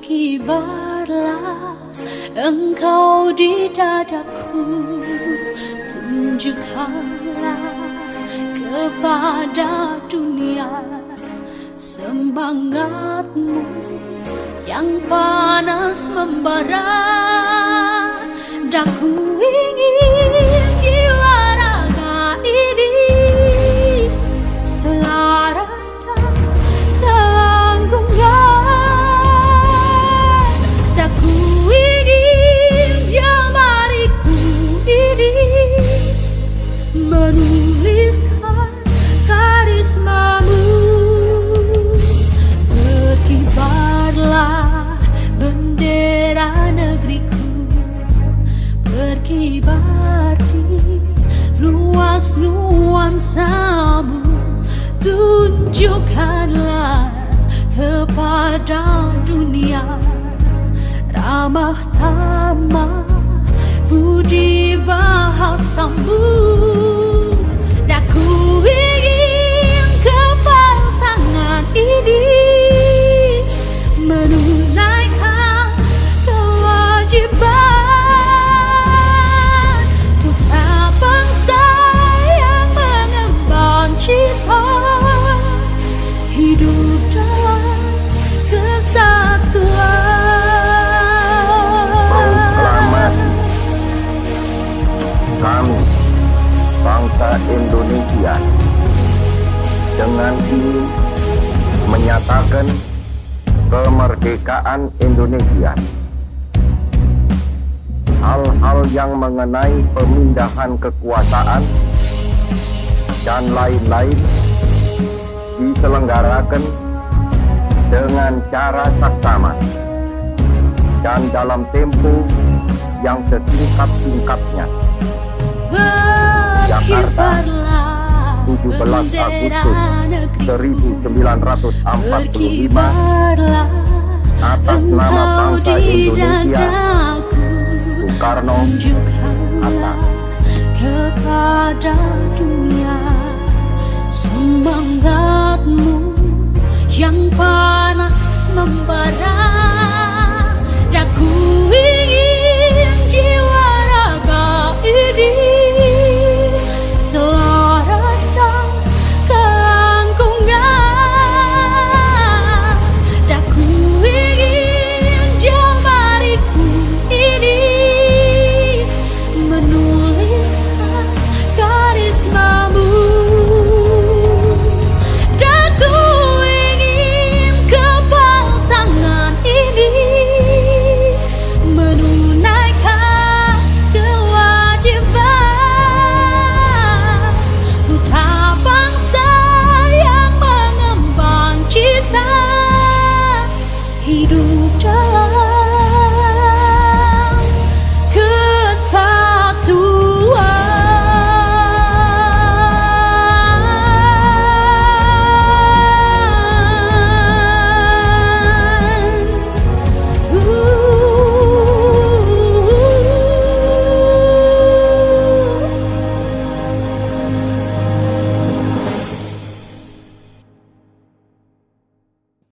Berkibarlah engkau di dadaku, tunjukkanlah kepada dunia semangatmu yang panas membara. Dan ku ingin jiwa raga ini selaras dan tanggungan. Dan ku ingin jemariku ini menuliskan karismamu. Berkibarlah bendera negeriku, berkibar di luas nuansamu. Tunjukkanlah kepada dunia ramah tamah budi bahasamu. Dan ku ingin kepal tangan ini menunaikan kewajiban putra bangsa yang mengemban cita hidup dalam kesatuan. Selamat kami bangsa Indonesia dengan ini menyatakan kemerdekaan Indonesia. Hal-hal yang mengenai pemindahan kekuasaan dan lain-lain diselenggarakan dengan cara saksama dan dalam tempo yang setingkat-tingkatnya. Jakarta, 17 Agustus 1945, atas nama bangsa Indonesia, Soekarno Hatta. Kepada dunia semangatmu yang panas membara. Dan ku